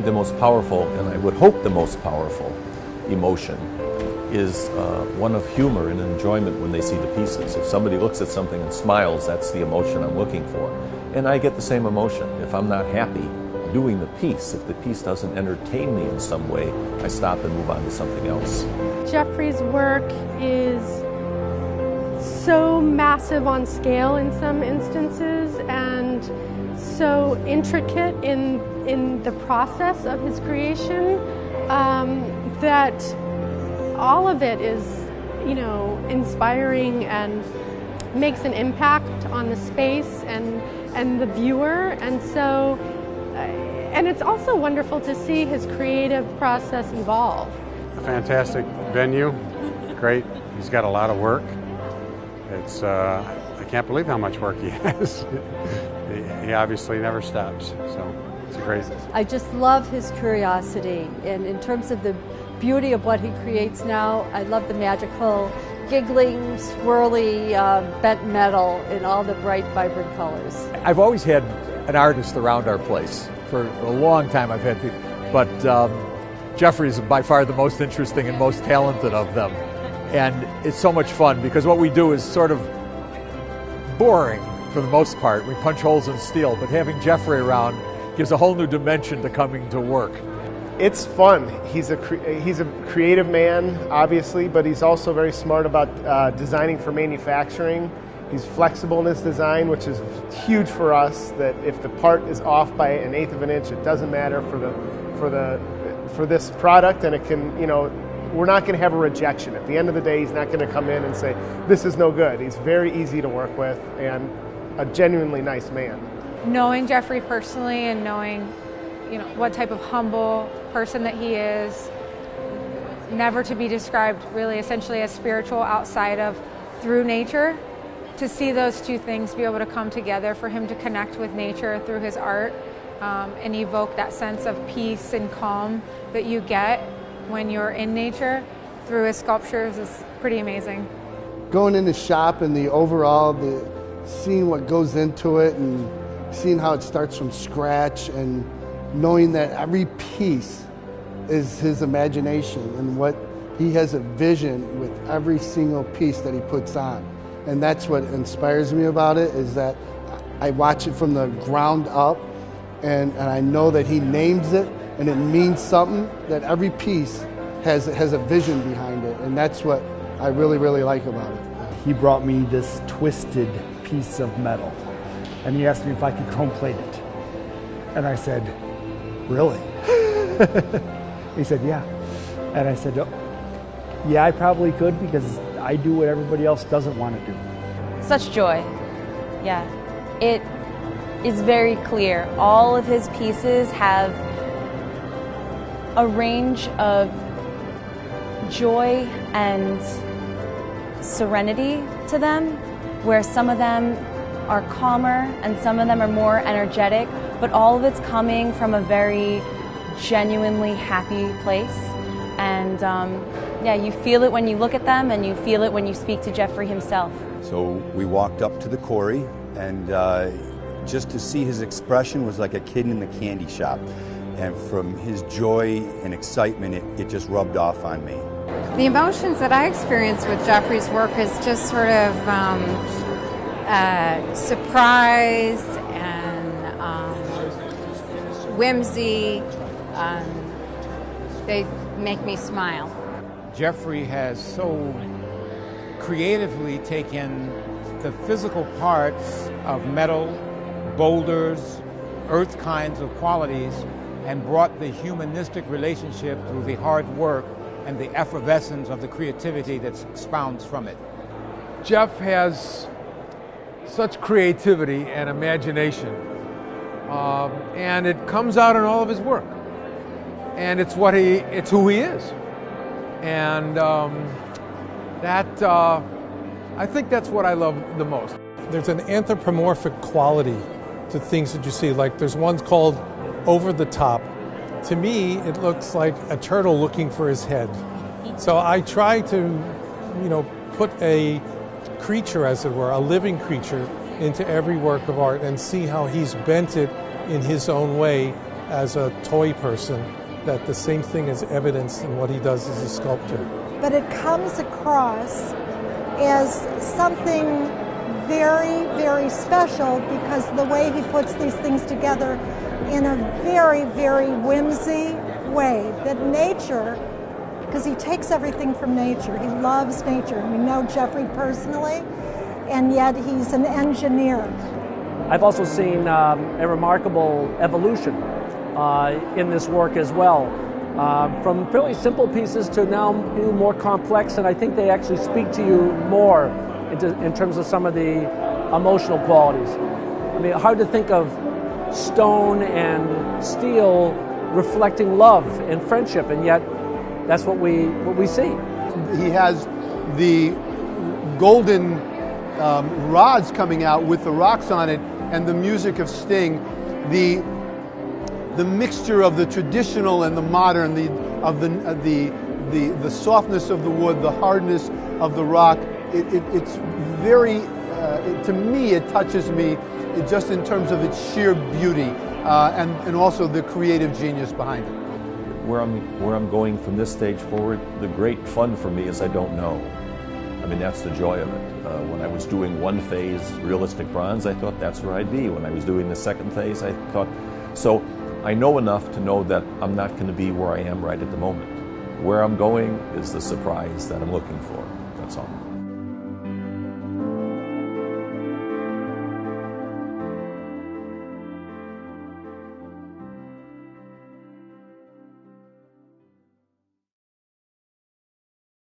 think the most powerful, and I would hope the most powerful, emotion is one of humor and enjoyment when they see the pieces. If somebody looks at something and smiles, that's the emotion I'm looking for. And I get the same emotion. If I'm not happy doing the piece, if the piece doesn't entertain me in some way, I stop and move on to something else. Jeffrey's work is so massive on scale in some instances and so intricate in the process of his creation that all of it is, you know, inspiring and makes an impact on the space and the viewer. And so, and it's also wonderful to see his creative process evolve. A fantastic venue, great. He's got a lot of work. It's, I can't believe how much work he has. He obviously never stops, so it's a great. I just love his curiosity, and in terms of the beauty of what he creates now, I love the magical, giggling, swirly, bent metal in all the bright, vibrant colors. I've always had an artist around our place. For a long time I've had people, but Jeffrey is by far the most interesting and most talented of them. And it's so much fun because what we do is sort of boring for the most part. We punch holes in steel, but having Jeffrey around gives a whole new dimension to coming to work. It's fun. He's a creative man, obviously, but he's also very smart about designing for manufacturing. He's flexible in his design, which is huge for us, that if the part is off by 1/8 of an inch, it doesn't matter for this product, and it can, you know, we're not going to have a rejection. At the end of the day, he's not going to come in and say, this is no good. He's very easy to work with and a genuinely nice man. Knowing Jeffrey personally and knowing, you know, what type of humble person that he is, never to be described really essentially as spiritual outside of through nature. To see those two things be able to come together, for him to connect with nature through his art and evoke that sense of peace and calm that you get when you're in nature through his sculptures is pretty amazing. Going in the shop and the overall, seeing what goes into it and seeing how it starts from scratch and knowing that every piece is his imagination and what he has a vision with every single piece that he puts on. And that's what inspires me about it, is that I watch it from the ground up and I know that he names it and it means something, that every piece has a vision behind it, and that's what I really, really like about it. He brought me this twisted piece of metal and he asked me if I could chrome plate it. And I said, really? He said, yeah. And I said, oh, yeah, I probably could, because I do what everybody else doesn't want to do. Such joy. Yeah. It is very clear. All of his pieces have a range of joy and serenity to them, where some of them are calmer and some of them are more energetic, but all of it's coming from a very genuinely happy place. And yeah, you feel it when you look at them, and you feel it when you speak to Jeffrey himself. So we walked up to the quarry, and just to see his expression was like a kid in the candy shop. And from his joy and excitement, it just rubbed off on me. The emotions that I experience with Jeffrey's work is just sort of surprise and whimsy. They make me smile. Jeffrey has so creatively taken the physical parts of metal, boulders, earth kinds of qualities, and brought the humanistic relationship through the hard work and the effervescence of the creativity that spouns from it. Jeff has such creativity and imagination, and it comes out in all of his work. And it's who he is. And I think that's what I love the most. There's an anthropomorphic quality to things that you see. Like there's one's called Over the Top. To me, it looks like a turtle looking for his head. So I try to, you know, put a creature, as it were, a living creature, into every work of art and see how he's bent it in his own way as a toy person, that the same thing is evidenced in what he does as a sculptor. But it comes across as something very, very special because the way he puts these things together in a very, very whimsy way. That nature, because he takes everything from nature. He loves nature. We know Jeffrey personally, and yet he's an engineer. I've also seen a remarkable evolution in this work as well. From fairly simple pieces to now more complex, and I think they actually speak to you more in terms of some of the emotional qualities. I mean, hard to think of stone and steel reflecting love and friendship, and yet that's what we see. He has the golden rods coming out with the rocks on it, and the music of Sting, the mixture of the traditional and the modern, the softness of the wood, the hardness of the rock. It's very, to me, it touches me just in terms of its sheer beauty and also the creative genius behind it. Where I'm going from this stage forward, the great fun for me is I don't know. I mean, that's the joy of it. When I was doing one phase, realistic bronze, I thought that's where I'd be. When I was doing the second phase, I thought, so I know enough to know that I'm not going to be where I am right at the moment. Where I'm going is the surprise that I'm looking for. That's all.